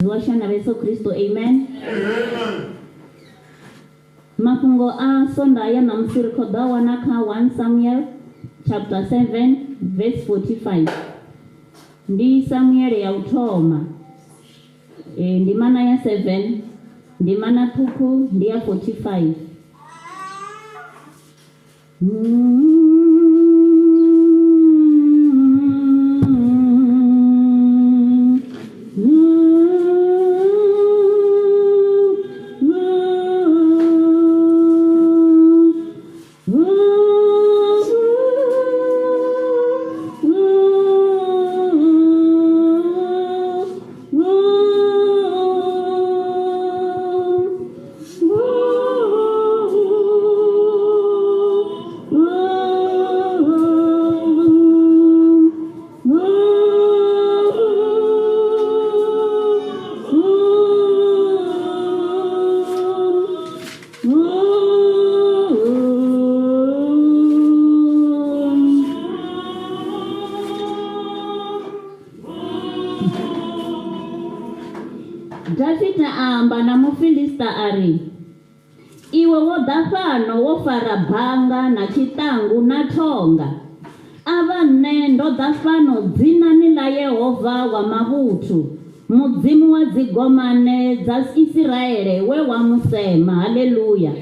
Washana Yesu Kristo, amen. Mafungo a sonda ya na msiriko dawa naka 1 Samuel chapter 7 verse 45. Ndi Samuel ya utoma. Ndi mana ya 7, ndi mana tuku, ndi ya 45. Davida amba na Mufilista ari, iwe wo dafano wo fara bhanga na chitangu na thonga. Ava nne ndo dafano dzinani la Yehova wa mavuthu, mudzimu wa dzigomane dza Israele we wa musema. Haleluya.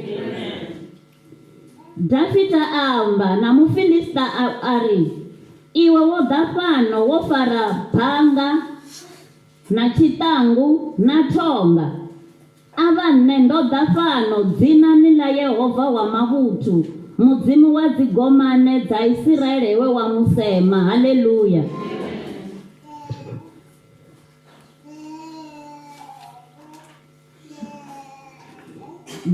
Davida amba na Mufilista ari, iwe wo dafano wo fara bhanga na chitangu na thonga. Ava nne ndo dafano dzinani la Yehova wa mavuthu, mudzimu wa dzigomane dza Israele we wa musema. Haleluya.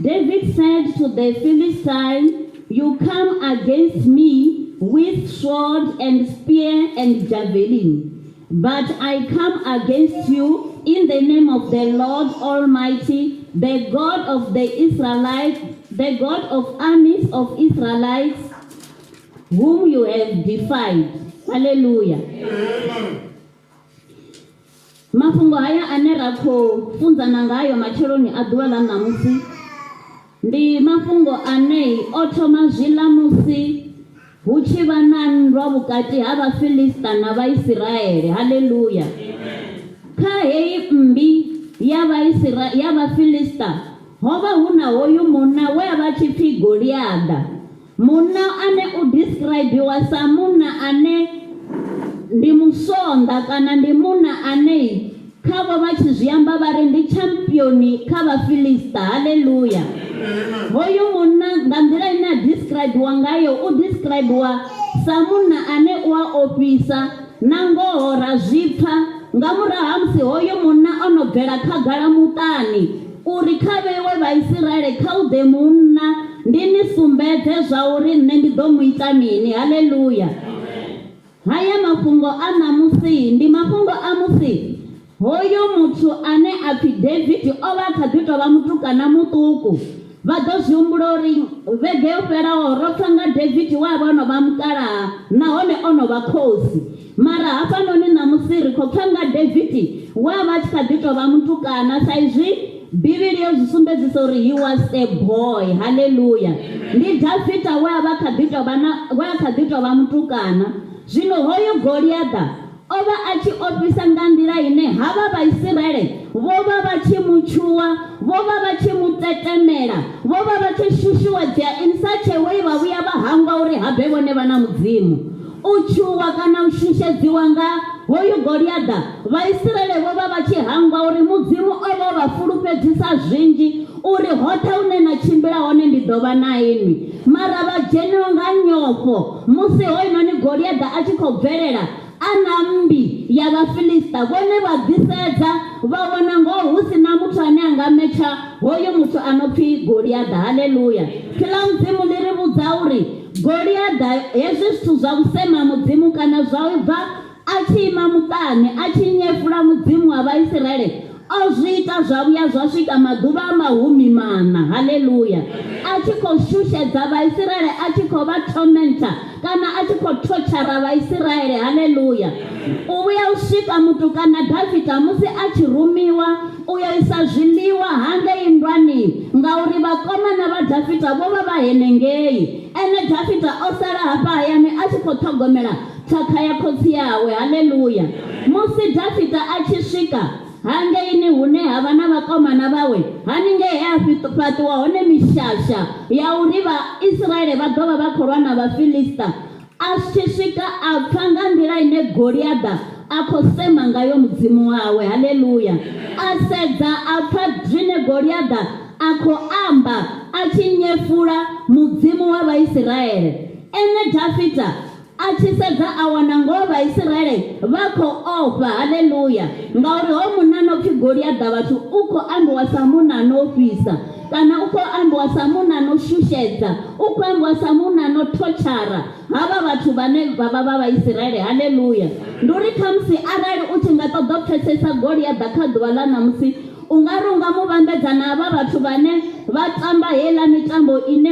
David said to the Philistine, you come against me with sword and spear and javelin, but I come against you in the name of the Lord Almighty, the God of the Israelites, the God of armies of Israelites, whom you have defied. Hallelujah. Mafungo haya anerako funza nangayo macheloni adwala namusi. Ndi mafungo anei otoma zila musi huchivananwa vukati hava Filista na Vaisiraeli. Haleluya. Ka hei mbi ya Vafilista hova huna hoyu muna we vachipi Goliada. Muna ane udescribe sa muna ane ndi musonda kana ndi muna ane kava vachizviamba vari ndi championi kava Filista. Haleluya. Hoyu muna ngandira ina describe wangayo udescribe wa samuna ane wa opisa nangohora zvipfa ngamura hamsi hoyu muna onobvera khagala mutani uri khavewe Vaisiraeli khaude muna ndini sumbedze zvauri nne ndido muita mini. Haleluya. Haya mafungo anamusi ndi mafungo amusi hoyu muthu ane api David ova khadito va mutukana mutuku vadozviumbulori vege yoperaho rotsanga David wava ono va mukala nahone ono va khosi mara hafanoni namusiri kopfanga David wava chikadito va mutukana saizvi Biblia yozvisumbedzisa uri he was a boy. Haleluya. Ndi Davida wava khadito va mutukana. Zvino hoyu Goliada ova achiopisa ngandira ine hava Vaisiraeli vova vachimuchuwa, vova vachimutetemera, vova vachishushuwadzira in such a way vavuya vahangwa uri habe vone vana mudzimu. Uchuwa kana ushushedziwa nga hoyu Goliada Vaisiraeli vova vachihangwa uri mudzimu ovo vafulupedzisa zvinji uri hote unena chimbira hone ndidova nainwi. Mara vajenero nga nyofo musi hoyu noni Goliada achikobverera anambi ya Vafilista vone vabvisedza vavona ngo husina muthu ane angamecha hoyu muthu anopi Goliada. Haleluya. Kila mdzimu lirivudza uri Goliada hezvi zvithu zvakusema mudzimu kana zvaibva achiima mutani achinyefula mudzimu wa Vaisiraeli o zwi ita zwa vhuya zwa swika maḓuvha a mahumi mana. Haleluya. A tshi khou shushedza Vhaisiraele, a tshi khou vha tormenta kana a tshi khou tortura Vhaisiraele. Haleluya. U vhuya u swika mutukana Davhida musi a tshi rumiwa u yo isa zwiḽiwa hangei nndwani, ngauri vhakomana vha Davhida vho vha vha henengei. Ene Davhida o sala hafha hayani a tshi khou ṱhogomela thakha ya khotsi yawe. Haleluya. Musi Davhida a tshi swika hangeini hune havha na vhakomana vawe, haningei he a fhaṱiwa hone mishasha ya uri Vhaisiraele vha ḓo vha vha khou lwa na Vhafilista, a tshi swika a pfha nga nḓila ine Goliaṱa a khou sema ngayo mudzimu wawe. Haleluya. A sedza a pfha zwine Goliaṱa a khou amba a tshi nyefula mudzimu wa Vhaisiraele. Ene Davhida a tshi sedza a wana ngoho Vhaisiraele vha khou ofha. Haleluya. Ngauri ho munna no pfhi Goliaṱa vhathu u khou ambiwa sa munna no fhisa, kana u khou ambiwa sa munna no shushedza, u khou ambiwa sa munna no thochara havha vhathu vhane vha vha vha Vhaisiraele. Haleluya. Ndi uri khamusi arali u tshi nga ṱoḓa u pfesesa Goliaṱa kha ḓuvha ḽa ṋamusi, u nga ri u nga mu vhambedza na havha vhathu vhane vha tamba heiḽa mitambo ine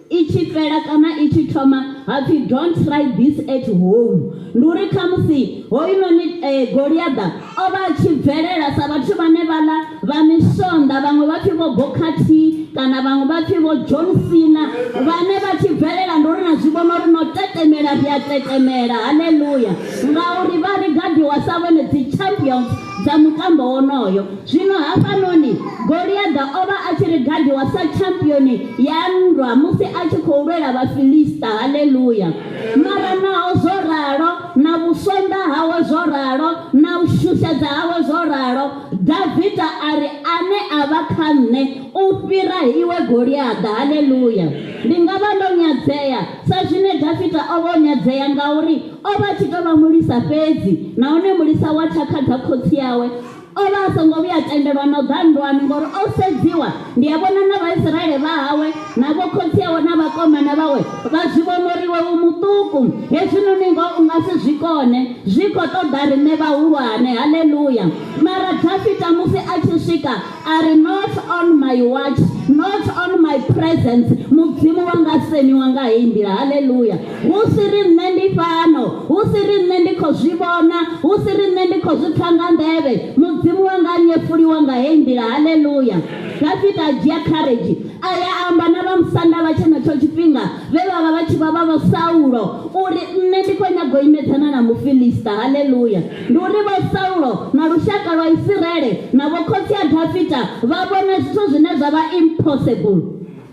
i tshi fhela kana i tshi thoma hapfi don't try this at home. Ndi uri khamusi hoyunoni Goliaṱa o vha a tshi bvelela sa vhathu vhane vhaḽa vha mishonda, vhaṅwe vha pfhi vho Bokati kana vhaṅwe vha pfhi vho John Cena, vhane vha tshi bvelela ndi uri na zwi vhona uri no tetemela ri a tetemela. Haleluya. Ngauri vha ri gadiwa sa vhone dzi champions dza mutambo wonoyo. Zwino hafhanoni Goliaṱa o vha a tshi ri gadiwa sa champion ya nndwa musi a tshi khou lwela Vhafilista. Haleluya. Mara naho zwo ralo, na vhusonda hawe zwo ralo, na u shushedza hawe zwo ralo, Davhida ari ane a vha kha nṋe u fhira iwe Goliaṱa. Haleluya. Ndi nga vha ndo nyadzea sa zwine Davhida o vha o nyadzea ngauri o vha tshi tou vha mulisa fhedzi, nahone mulisa wa thakha dza khotsi yawe o vha a songo vhuya tendelwa na u ḓa nndwani, ngori o sedziwa ndi a vhona na Vhaisiraele vha hawe na vho khotsi yawe na vhakomana vawe vha zwi vhona uri iwe u muṱuku, hezwinoni ngo u nga si zwi kone, zwi khou ṱoḓa riṋe vhahulwane. Haleluya. Mara Davhida musi a tshi swika a ri not on my watch, not on my presence, mudzimu wanga semiwa nga heyi nḓila. Haleluya. Hu si ri nṋe ndi fhano, hu si ri nṋe ndi khou zwi vhona, hu si ri nṋe ndi khou zwi pfha nga nḓevhe, mudzimu wanga a nyefuliwa nga heyi nḓila. Haleluya. Davhida a dzhia courage a ya amba na vha musanda vha tshenetsho tshifhinga vhe vha vha vha tshi vha vho Saulo uri nṋe ndi khou nyaga u imedzana na Mufilista. Haleluya. Ndi uri vho Saulo na lushaka lwa Israele na vho khotsi ya Davhida vha vhona zwithu zwine zwa vha impossible.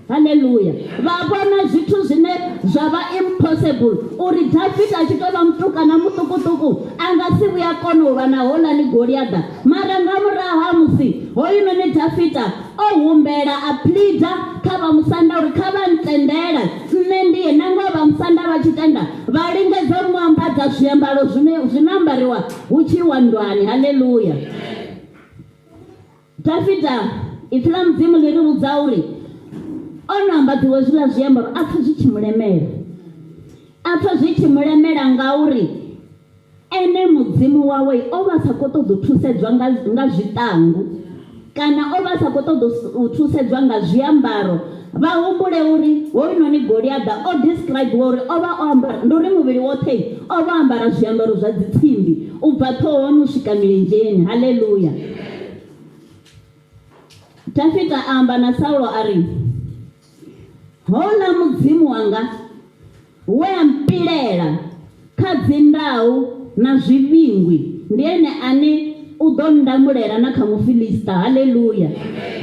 Haleluya. Vha vhona zwithu zwine zwa vha impossible uri Davhida a tshi tou vha mutukana muṱukuṱuku a nga si vhuya kona u lwa na houḽani Goliaṱa. Mara nga murahu ha musi hoyunoni Davhida o humbela a pleada kha vha musanda uri kha vha ntendela nṋe ndiye, na ngoho vha musanda vha tshi tenda vha lingedza mu ambadza zwiambaro zwine ambariwa hu tshi iwa nndwani. Haleluya. Davhida ipfhi ḽa mudzimu ḽi ri vhudza uri o no ambadziwa zwiḽa zwiambaro a pfha zwi tshi mulemela, a pfha zwi tshi mulemela ngauri ene mudzimu wawe o vha sa khou ṱoḓa u thusedzwa nga zwiṱangu, kana o vha sa khou ṱoḓa u thusedzwa nga zwiambaro. Vha humbule uri hoyunoni Goliaṱa o describe uri o vha o ambara, ndi uri muvhili woṱhe o vha ambara zwiambaro zwa dzitsimbi u bva ṱhohoni u swika milenzheni. Haleluya. Davhida amba na Saulo a ri houḽa mudzimu wanga we a mpilela kha dzindau na zwivhingwi ndi ene ane u ḓo ndamulela na kha Mufilista. Haleluya.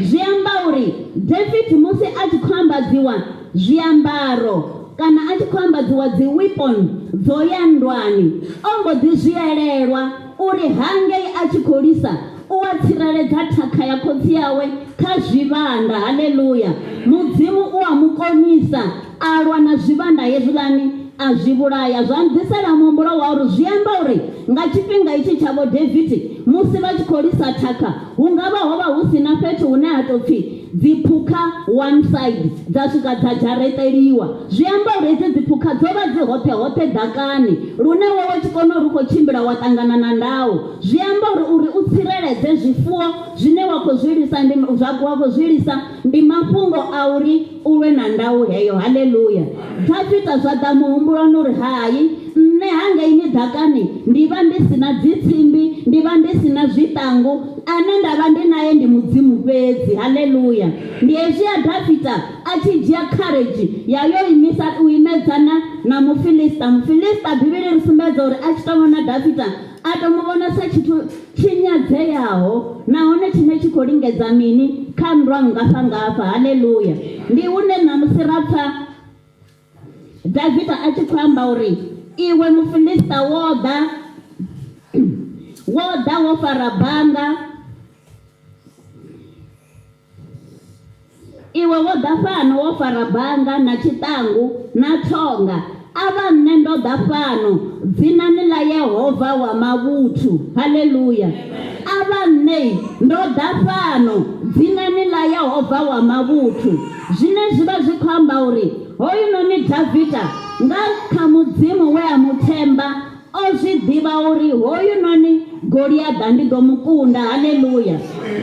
Zwi amba uri David musi a tshi khou ambadziwa zwiambaro kana a tshi khou ambadziwa dzi weapon dzo ya ndwani, o mbo ḓi zwi elelwa uri hangei a tshi khou lisa u a tsireledza thakha ya khotsi yawe kha zwivhanda. Haleluya. Mudzimu u a mukonisa a lwa na zwivhanda hezwiḽani a zwi vhulaya. Zwa ḓisela muhumbulo wa uri zwi amba uri nga tshifhinga itshi tshavho David musi vha tshi khou lisa thakha hu nga vha ho vha hu si na fhethu hune ha tou pfhi dziphukha one side dza swika dza dzhareṱeliwa. Zwi amba uri hedzi dziphukha dzo vha dzi hoṱhe hoṱhe ḓakani lune wowe tshi kona uri u khou tshimbila wa ṱangana na ndau. Zwi amba uri u tsireledze zwifuwo zwine wa khou zwilisa wa khou zwilisa ndi mafhungo a uri u lwe na ndau heyo. Haleluya. Dafita zwa ḓa muhumbuloni uri hayi nṋe hangeini ḓakani ndi vha ndi sina dzitsimbi, ndi vha ndi sina zwiṱangu, ane nda vha ndi naye ndi mudzimu fhedzi. Haleluya. Ndi hezwi ya Dafita a tshi dzhia courage ya yo u imedzana na Mufilista. Mufilista Bivhili ri sumbedza uri a tshi tou vhona Dafita a tou mu vhona sa tshithu tshinyadzeaho nahone tshine tshi khou lingedza mini kha nndwa ngafha. Haleluya. Ndi hune ṋamusi ra pfa Davida a tshi khou amba uri iwe Mufilista wo ḓa wo fara banga, iwe wo ḓa fhano wo fara banga na tshiṱangu na thonga. Ava nṋe ndo ḓa fhano dzinani ḽa Yehova wa mavhuthu. Haleluya. Ava nṋe ndo ḓa fhano dzinani ḽa Yehova wa mavhuthu. Zwine zwi vha zwi khou amba uri hoyunoni Davida nga kha mudzimu we a muthemba o zwi ḓivha uri hoyunoni Goliath ndi ḓo mukunda. Haleluya.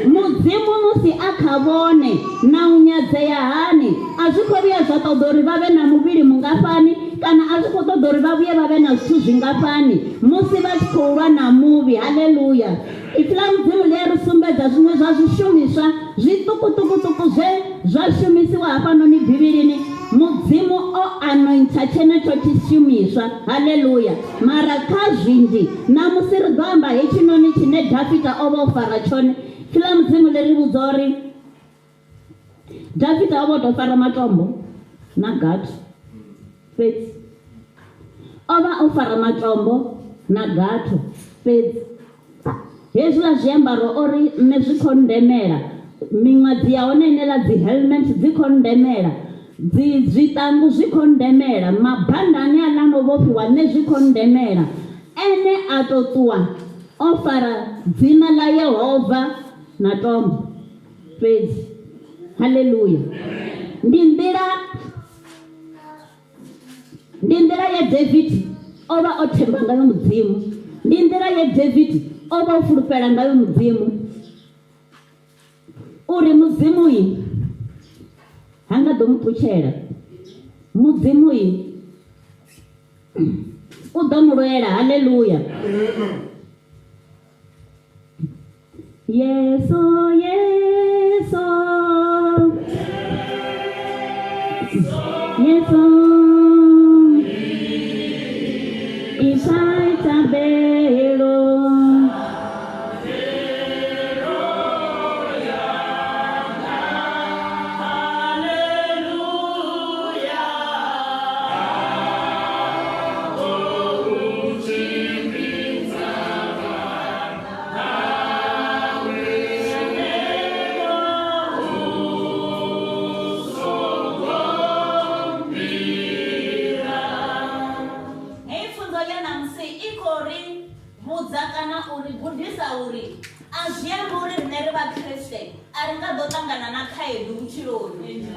Mudzimu musi a kha vhone na u nyadzea hani a zwi khou vhuya zwa ṱoḓa uri vha vhe na muvhili mungafhani kana a zwi khou ṱoḓa uri vha vhuye vha vhe na zwithu zwingafhani musi vha tshi khou lwa na muvhi. Haleluya. Ipfi ḽa mudzimu ḽi a ri sumbedza zwiṅwe zwa zwishumiswa zwiṱukuṱukuṱuku zwe zwa shumisiwa hafhanoni Bivhilini. Mudzimu o anointa tshenetsho tshishumiswa. Haleluya. Mara kha zwinzhi namusi ri ḓo amba hetshinoni tshine Dafita o vha o fara tshone. Ipfi ḽa mudzimu ḽi ri vhudza uri Dafita o vha o tou fara matombo na gathu fhedzi. O vha o fara matombo na gathu fhedzi. Hezwiḽa zwiambaro ori nṋe zwi khou ndemela, miṅwadzi ya hone inela dzi helmet dzi khou ndemela, zwiṱangu zwi khou ndemela, mabanda ane aḽa no vhofhiwa nṋe zwi khou ndemela. Ene a tou ṱuwa o fara dzina ḽa Yehova na tombo fhedzi. Haleluya. Ndi nḓila ye David o vha o themba ngayo mudzimu. Ndi nḓila ye David o vha o fulufhela ngayo mudzimu uri mudzimu ha nga ḓo mu ṱutshela. Mudzimu u ḓo mu lwela. Haleluya. Yeso yeso yeso isaitabelo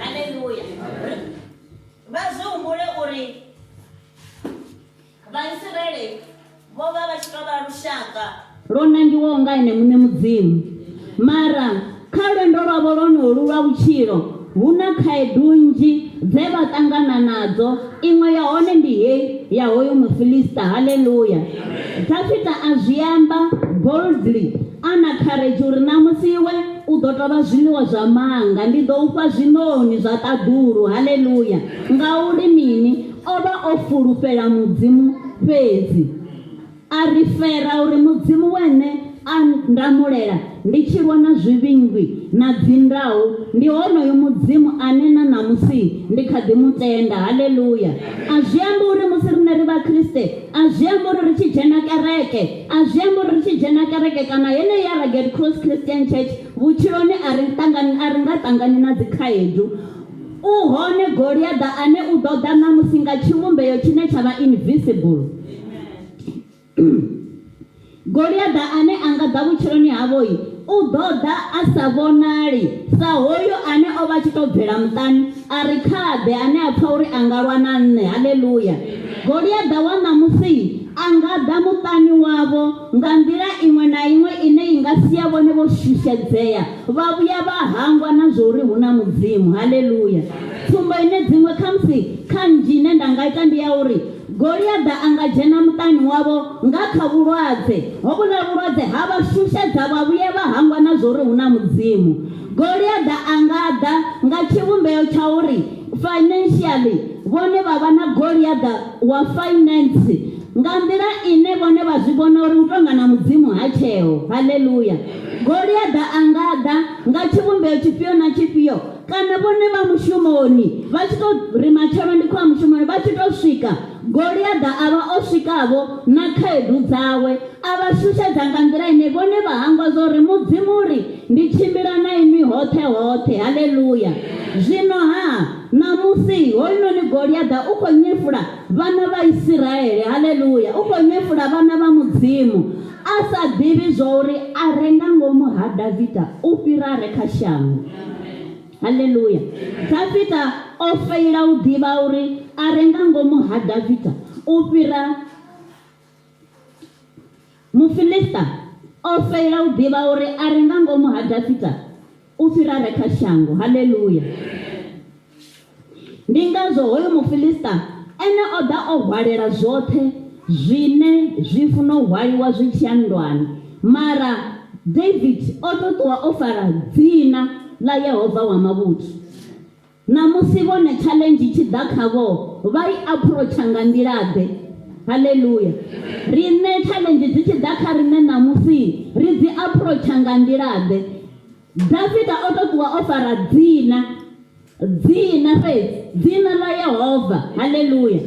Haleluya. Vha zwi humbule uri Vaisraeli vho vha vha tshi tou vha lushaka lwo nangiwaho nga ene muṋe mudzimu. Mara kha lwendo lwavho lwonolu lwa vhutshilo hu na khaedu nnzhi dze vha ṱangana nadzo. Iṅwe ya hone ndi heyi ya hoyo Mufilista. Haleluya. Dafita a zwi amba boldly ana courage uri namusi iwe u ḓo tou vha zwiḽiwa zwa manga, ndi ḓo ufha zwinoni zwa ṱaḓulu. Haleluya. Ngauri mini? O vha o fulufhela mudzimu fhedzi. A ri fera uri mudzimu wene a ndamulela ndi tshi lwa na zwivhingwi na dzindau, ndi honoyo mudzimu ane na namusi ndi kha ḓi mutenda. Haleluya. A zwi amba uri musi riṋe ri vhakriste, a zwi amba uri ri tshi dzhena kereke, a zwi amba uri ri tshi dzhena kereke kana yeneyi ya Rugged Cross Christian Church vhutshiloni a ri nga ṱangani na dzikhaedu. U hone Goliath ane u ḓo ḓa namusi nga tshivhumbeo tshine tsha vha invisible. Goliath ane a nga ḓa vhutshiloni havho u ḓo ḓa a sa vhonali sa hoyo ane o vha tshi tou bvela muṱani a ri khaḓe ane a pfha uri a nga lwa na nṋe. Haleluya. Goliaḓa wa ṋamusi a nga ḓa muṱani wavho nga nḓila iṅwe na iṅwe ine i nga sia vhone vho shushedzea, vha vhuya vha hangwa na zwo uri hu na mudzimu. Haleluya. Tsumbo ine dziṅwe khamusi kha nnzhi ine nda nga ita ndi ya uri Goliaḓa a nga dzhena muṱani wavho nga kha vhulwadze, hovhula vhulwadze ha vha shushedza vha vhuye vha hangwa na zwo uri hu na mudzimu. Goliaḓa a nga ḓa nga tshivhumbeo tsha uri financially vhone vha vha na Goliaḓa wa finance nga nḓila ine vhone vha zwi vhona uri hu tonga na mudzimu ha tsheo. Haleluya. Goliaḓa a nga ḓa nga tshivhumbeo tshifhio na tshifhio, kana vhone vha mushumoni vha tshi tou ri matshelo ndi khou ya mushumoni, vha tshi tou swika Goliaḓa a vha o swikavho na khaedu dzawe, a vha shushedza nga nḓila ine vhone vha hangwa zwo uri mudzimu uri ndi tshimbila na imi hoṱhe hoṱhe. Haleluya. Zwino ṋamusi hoyunoni Goliaḓa u khou nyefula vhana vha Israele. Haleluya. U khou nyefula vhana vha mudzimu a sa ḓivhi zwo uri a re nga ngomu ha Davida u fhira re kha shango. Haleluya. Davida o feila u ḓivha uri a re nga ngomu ha Davida u fhira Mufilista. O feila u ḓivha uri a re nga ngomu ha Davida u fhira re kha shango. Haleluya. Ndi ngazwo hoyo Mufilista ene o ḓa o hwalela zwoṱhe zwine zwi funa u hwaliwa zwi tshi ya nndwani, mara David o tou ṱuwa o fara dzina ḽa Yehova wa mavhuthu. Ṋamusi vhone challenge tshi ḓa khavho vha i approacha nga nḓilaḓe. Haleluya. Riṋe challenge dzi tshi ḓa kha riṋe ṋamusi ri dzi approacha nga nḓilaḓe. Davida o tou ṱuwa o fara dzina fhedzi, dzina ḽa Yehova. Haleluya.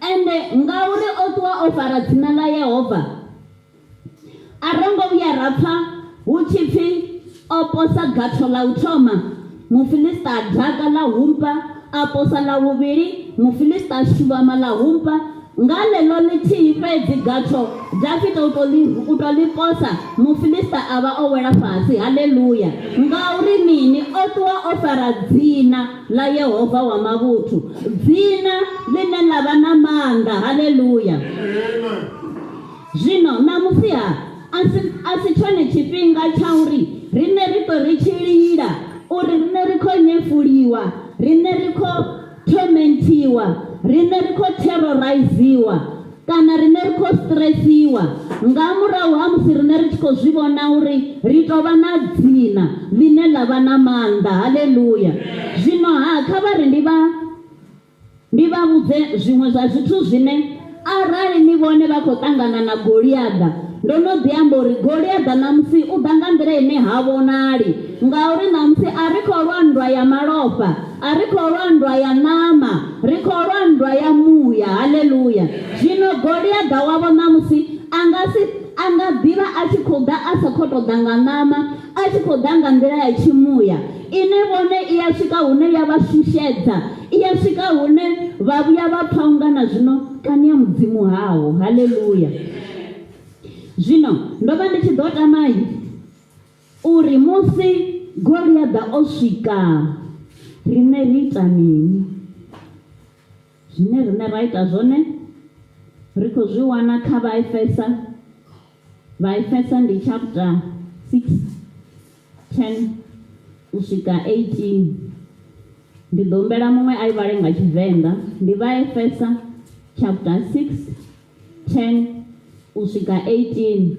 Ende ngauri o ṱuwa o fara dzina ḽa Yehova, a rongo vhuya ra pfha hu tshi pfhi o posa gatho ḽa u thoma Mufilista a daka ḽa humpa, a posa ḽa vhuvhili Mufilista a shuvhama ḽa humpa. Nga ḽeḽo ḽithihi fhedzi gatho Davida u tou ḽi posa Mufilista a vha o wela fhasi. Haleluya. Ngauri mini? O ṱuwa o fara dzina ḽa Yehova wa mavhuthu, dzina ḽine ḽa vha na maanḓa. Haleluya. Zwino ṋamusi a si tshone tshifhinga tsha uri riṋe ri tou ri tshi lila uri riṋe ri khou nyefuliwa, riṋe ri khou tormentiwa, riṋe ri khou terroriziwa, kana riṋe ri khou stressiwa nga murahu ha musi riṋe ri tshi khou zwi vhona uri ri tou vha na dzina ḽine ḽa vha na maanḓa. Haleluya. Zwino kha vha ri ndi vha vhudze zwiṅwe zwa zwithu zwine arali ni vhone vha khou ṱangana na Goliaḓa, ndo no ḓi amba uri Goliaḓa ṋamusi u ḓa nga nḓila ine ha vhonali, ngauri ṋamusi a ri khou lwa nndwa ya malofha, a ri khou lwa nndwa ya ṋama, ri khou lwa nndwa ya muya. Haleluya. Zwino Goliaḓa wavho ṋamusi a nga ḓivha a tshi khou ḓa a sa khou tou ḓa nga ṋama, a tshi khou ḓa nga nḓila ya tshimuya ine vhone i ya swika hune ya vha shushedza, i ya swika hune vha vhuya vha pfha unga na zwino kani ya mudzimu hawo. Haleluya. Zwino ndo vha ndi tshi ḓo tama uri musi Goliaḓa o swika riṋe ri ita mini? Zwine riṋe ra ita zwone ri khou zwi wana kha Vhaefesa ndi chapter 6:10 u swika 18. Ndi ḓo humbela muṅwe a i vhale nga Tshivenḓa. Ndi Vhaefesa chapter 6:10 u swika 18.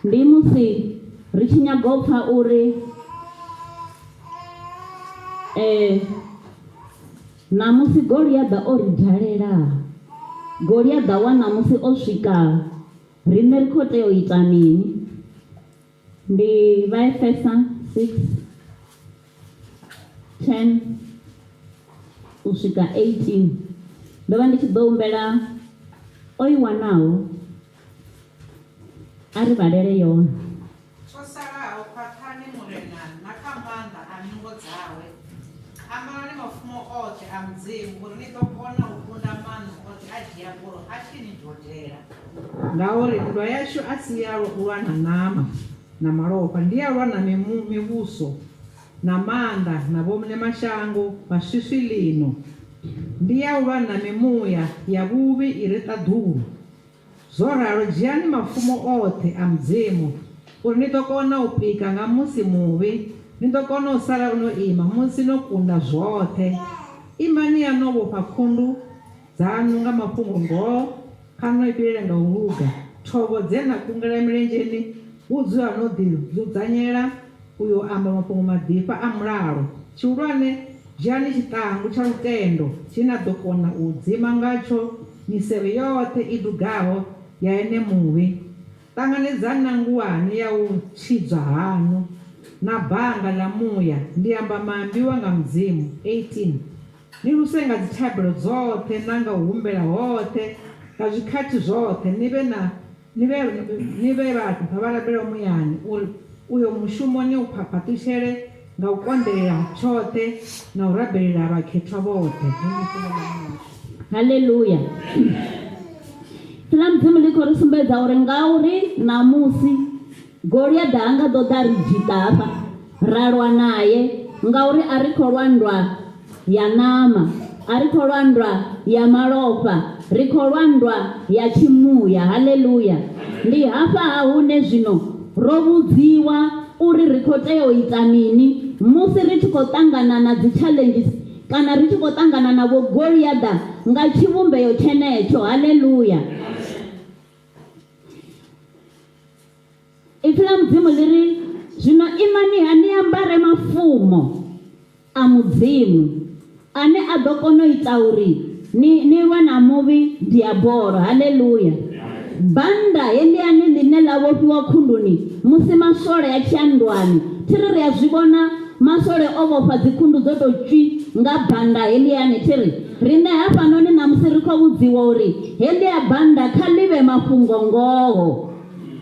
Ndi musi ri tshi nyaga u pfha uri ṋamusi Goliaḓa o ri dalela, Goliaḓa wa ṋamusi o swika, riṋe ri khou tea u ita mini? Ndi Vhaefesa 6:10 u swika 18. Ndo vha ndi tshi ḓo humbela o i wanaho a ri vhalele yone. Tsho salaho khwaṱhani murenani na kha maanḓa a nungo dzawe, ambalani mafumo oṱhe a mudzimu uri ni ḓo kona u kunda maanḓa oṱhe a diabolo a tshi ni dodela. Ngauri nndwa yashu a si ya lwa na ṋama, na malofha. Ndi ya lwa na mivhuso na maanḓa na vhone mashango vha swiswi lino. Ndi ya lwa na mimuya ya vhuvhi i re ṱaḓulu. Zwo ralo dzhiani mafumo oṱhe a mudzimu uri ni ḓo kona u pika nga musi muvhi, ni ḓo kona u sala no ima musi no kunda zwoṱhe. Imani ya no vhofha khundu dzanu nga mafhungo ngoho, khano i fhilele nga u luga. Thovho dze na kungela milenzheni hu dzula no ḓi dzudzanyela uyo amba mafhungo maḓipha a mulalo. Tshihulwane dzhiani tshiṱangu tsha lutendo tshine na ḓo kona u dzima ngatsho misevhe yoṱhe i dugaho ya ene muvhi. Ṱanganedzani na nguwani ya u tshidzwa hanu na bannga ḽa muya, ndi amba maambiwa nga mudzimu. 18 Ni luse nga dzithabelo dzoṱhe na nga u humbela hoṱhe nga zwikhathi zwoṱhe, ni vhe vhathu kha vha labela muyani uri uyo mushumo ni u phaphaṱutshele nga u kondelela tshoṱhe na u rabelela vhakhethwa vhoṱhe. Haleluya. Fila mudzimu ḽi khou ri sumbedza uri ngauri namusi Goliath ha nga ḓo ḓa ri dzhita hafha ra lwa naye, ngauri a ri khou lwa ndwa ya ṋama, a ri khou lwa ndwa ya malofha, ri khou lwa ndwa ya tshimuya. Haleluya. Ndi hafha hune zwino ro vhudziwa uri ri khou tea u ita mini musi ri tshi khou ṱangana na dzi challenges kana ri tshi khou ṱangana na vho Goliath nga tshivhumbeo tshenetsho. Haleluya. Ifila mudzimu ḽi ri zwino imani hani ambare mafumo a mudzimu ane a ḓo kona u ita uri ni lwe na muvhi diabolo. Haleluya. Banda heliani ḽine ḽa vhofhiwa khunduni musi masole ya tshiandwani, thiri ri a zwi vhona masole o vhofha dzikhundu dzo tou tswi nga banda heliani. Thiri riṋe hafhanoni na musi ri khou vhudziwa uri helia banda kha ḽi vhe mafhungo ngoho.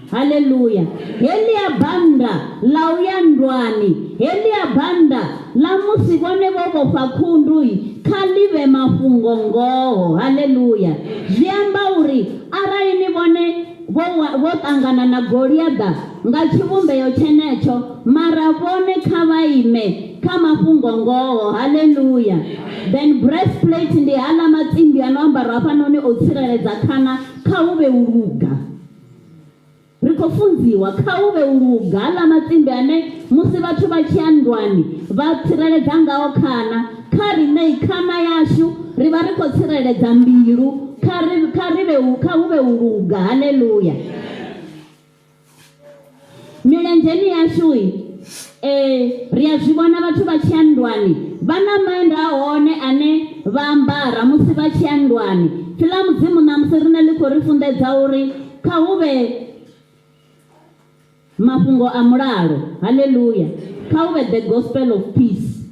Haleluya. Helia banda ḽa uya ndwani, helia banda ḽa musi vhone vho vhofha khundu kha ḽi vhe mafhungo ngoho. Haleluya. Zwi amba uri arali ni vhone vho ṱangana na Goliath nga tshivhumbeo tshenetsho, mara vhone kha vha ime kha mafhungo ngoho. Haleluya. Then breastplate ndi hala matsimbi ano ambarwa hafhanoni o tsireledza khana kha hu vhe u luga. Ri khou funziwa kha hu vhe u luga, hala matsimbi ane musi vhathu vha tshi ya ndwani vha tsireledza ngao khana. Kha riṋe khana yashu ri vha ri khou tsireledza mbilu kha hu vhe u luga. Haleluya. Milenzheni yashu ri a zwi vhona vhathu vha tshi ya ndwani vha na maenda ahone ane vha ambara musi vha tshi ya ndwani. Fila mudzimu na musi riṋe ḽi khou ri funḓedza uri kha hu vhe mafhungo a mulalo. Haleluya. Kha hu vhe the gospel of peace.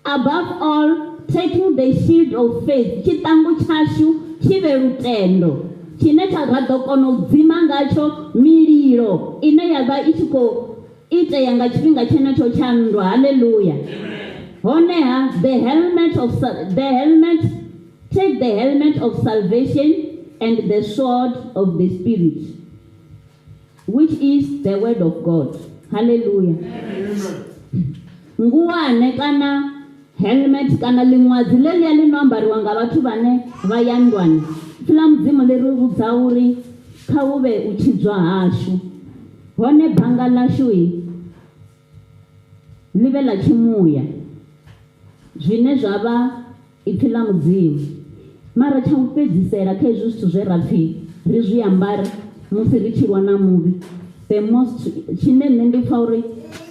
Above all, taking the shield of faith, tshiṱangu tshashu tshi vhe lutendo tshine ra ḓo kona u dzima ngatsho mililo ine ya vha i tshi khou itea nga tshifhinga tshenetsho tsha nndwa. Haleluya. Honeha take the helmet of salvation and the sword of the Spirit, which is the word of God. Haleluya. Nguwane kana helmet kana ḽiṅwadzi ḽeḽia ḽi no ambariwa nga vhathu vhane vha ya ndwani. Fila mudzimu ḽi ri vhudza uri kha hu vhe u tshidzwa hashu, hone bannga ḽashu ḽi vhe ḽa tshimuya, zwine zwa vha ipfhi ḽa mudzimu. Mara tsha u fhedzisela kha hezwi zwithu zwe ra pfhi ri zwi ambare musi ri tshi lwa na muvhi, the most tshine nṋe ndi pfha uri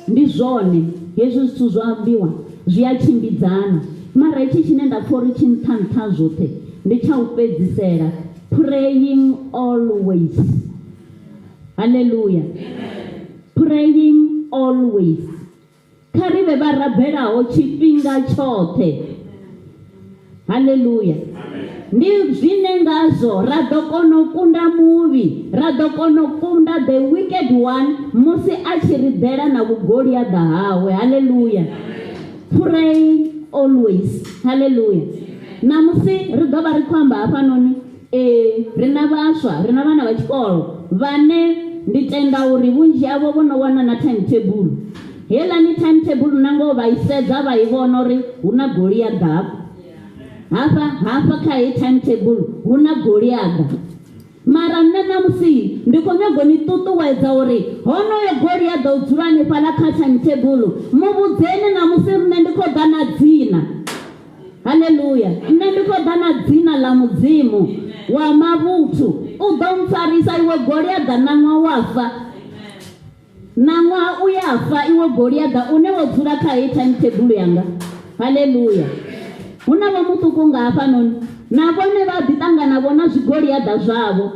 ndi zwone hezwi zwithu zwo ambiwa zwi a tshimbidzana. Mara hetshi tshine nda pfha uri tshi nṱha zwoṱhe ndi tsha u fhedzisela, praying always. Haleluya. Praying always. Kha ri vhe vha rabelaho tshifhinga tshoṱhe. Haleluya. Ndi zwine ngazwo ra ḓo kona u kunda muvhi, ra ḓo kona u kunda the wicked one musi a tshi ri ḓela na vhugoliaḓa hawe. Haleluya. Pray always. Haleluya. Na musi ri ḓo vha ri khou amba hafhanoni ri na vhaswa, ri na vhana vha tshikolo vhane ndi tenda uri vhunzhi havho vho no wana na timetable. Heiḽani timetable na ngoho vha i sedza vha i vhona uri hu na Goliath hafha kha heyi timetable hu na Goliath. Mara nṋe namusi ndi khou nyaga ni ṱuṱuwedza uri honoyo Goliath u dzula hanefhaḽa kha timetable muvhudzeni namusi nṋe ndi khou ḓa na dzina. Haleluya. Nṋe ndi khou ḓa na dzina ḽa mudzimu wa mavhuthu. U ḓo mpfarisa iwe Goliath ṋaṅwaha wa fa. Ṋaṅwaha u ya fa iwe Goliath une wo dzula kha heyi timetable yanga. Haleluya. Hu na vha muṱuku nga hafhanoni na vhone vha ḓi ṱangana vho na zwigoliaḓa zwavho.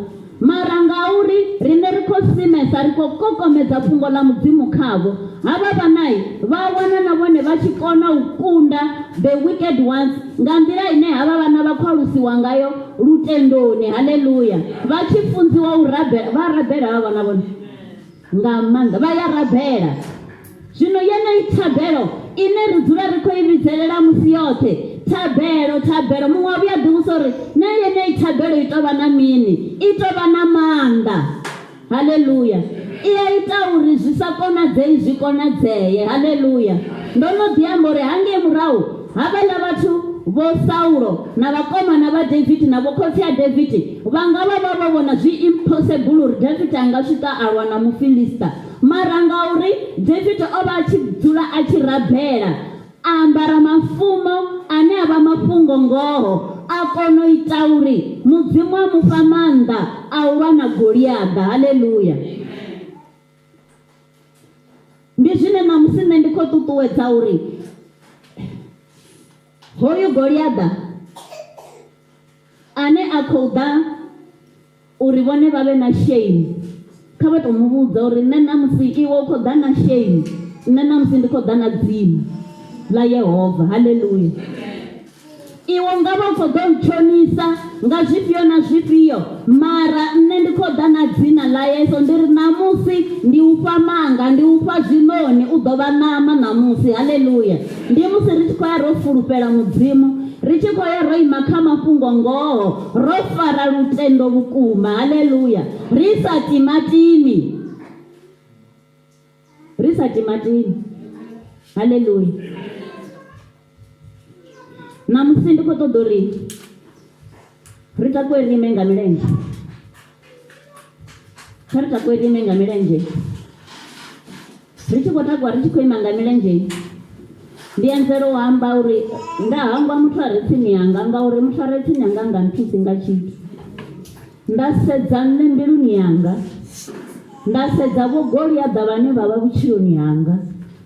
Mara ngauri riṋe ri khou simesa ri khou kokomedza fhungo ḽa mudzimu khavho, havha vhanai vha wana na vhone vha tshi kona u kunda the wicked ones nga nḓila ine havha vhana vha khou alusiwa ngayo lutendoni. Haleluya. Vha tshi funziwa u rabela, vha rabela havha vhana vhone nga maanḓa, vha ya rabela. Zwino yeneyi thabelo ine ri dzula ri khou i vhidzelela musi yoṱhe, thabelo muṅwe wa vhuya ḓivhusa uri na yeneyi thabelo i tou vha na mini, i tou vha na maanḓa. Haleluya. I a ita uri zwi sa konadzei zwi konadzeye. Haleluya. Ndo no ḓi amba uri hangei murahu havhaḽa vhathu vho Saulo na vhakomana vha David na vho khotsi ya David vha nga vha vha vhona zwi impossible uri David anga swika alwa na Mufilista. Mara ngauri David o vha a tshi dzula a tshi rabela, a ambara mafumo ane a vha mafhungo ngoho, a kona u ita uri mudzimu a mufha maanḓa a u lwa na Goliath. Haleluya. Ndi zwine namusi nṋe ndi khou ṱuṱuwedza uri hoyu Goliath ane a khou ḓa uri vhone vha vhe na shame, kha vha tou muvhudza uri nṋe namusi iwe u khou ḓa na shame, nṋe namusi ndi khou ḓa na dzina ḽa Yehova. Haleluya. Iwe nga vha u khou ḓo ntshonisa nga zwifhio na zwifhio, mara nṋe ndi khou ḓa na dzina ḽa Yesu. Ndi ri namusi ndi u fha manga, ndi u fha zwinoni, u ḓo vha ṋama namusi. Haleluya. Ndi musi ri tshi khou ya ro fulufhela mudzimu, ri tshi khou ya ro ima kha mafhungo ngoho, ro fara lutendo vhukuma. Haleluya. Ri sa timatimi. Haleluya. Namusi ndi khou ṱoḓa uri ri takuwe ri ime nga milenzhe. Kha ri takuwe ri ime nga milenzhe. Ri tshi khou takuwa ri tshi khou ima nga milenzhe, ndi anzela u amba uri nda hangwa muthu a re tsini yanga, ngauri muthu a re tsini yanga nga nthusi nga tshithu. Nda sedza nṋe mbiluni yanga, nda sedza vho Goliath vhane vha vha vhutshiloni hanga,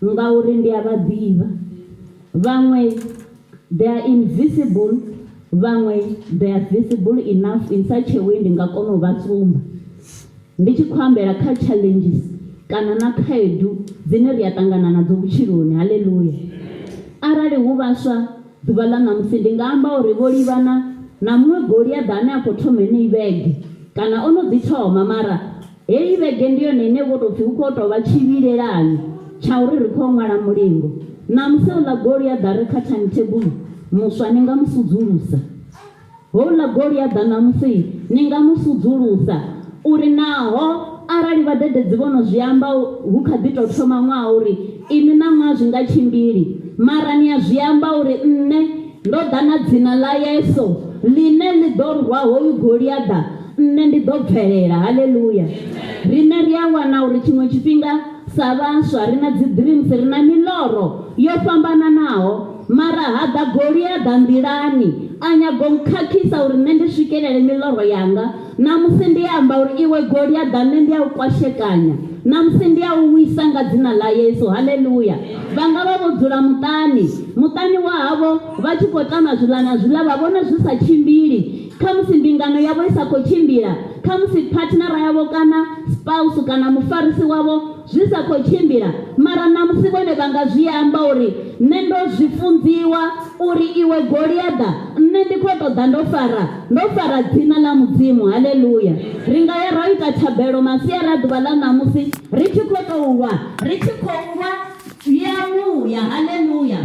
ngauri ndi a vha ḓivha. Vhaṅwe they are invisible, vhaṅwe they are visible enough in such a way ndi nga kona u vha tsumba. Ndi tshi khou ambela kha challenges kana na khaedu dzine ri a ṱangana nadzo vhutshiloni. Haleluya. Arali hu vhaswa ḓuvha ḽa namusi ndi nga amba uri vho livhana na muṅwe Goliath ane a khou thoma heneyi vhege, kana o no ḓi thoma, mara heyi vhege ndi yone ine vho tou pfhi hu khou tou vha tshivhilelani tsha uri ri khou ṅwala mulingo. Namusi uḽa Goliath ri kha timetable muswa ni nga musudzulusa. Houḽa Goliath namusi ni nga musudzulusa uri naho arali vhadededzi vho no zwi amba hu kha ḓi tou thoma ṅwaha uri ini na ṅwaha zwi nga tshimbili, mara ni a zwi amba uri nṋe ndo ḓa na dzina ḽa Yesu ḽine ḽi ḓo rwa hoyu Goliath, nṋe ndi ḓo bvelela. Haleluya. Riṋe ri a wana uri tshiṅwe tshifhinga sa vhaswa ri na dzi dreams, ri na miḽoro yo fhambananaho, mara ha ḓa Goliath nḓilani a nyago u khakhisa uri nṋe ndi swikelele miḽoro yanga. Namusi ndi amba uri iwe Goliath nṋe ndi a u kwashekanya, namusi ndi a u wisa nga dzina ḽa Yesu. Haleluya. Vha nga vha vho dzula muṱani wa havho vha tshi khou tama zwiḽa na zwiḽa, vha vhona zwi sa tshimbili, khamusi mbingano yavho i sa khou tshimbila, khamusi partnera yavho kana spouse kana mufarisi wavho zwi sa khou tshimbila, mara namusi vhone vha nga zwi amba uri nṋe ndo zwi funziwa uri iwe Goliath nṋe ndi khou tou ḓa ndo fara dzina ḽa mudzimu. Haleluya. Ri nga ya ro ita thabelo masiari a ḓuvha ḽa namusi ri tshi khou tou lwa ya muya. Haleluya.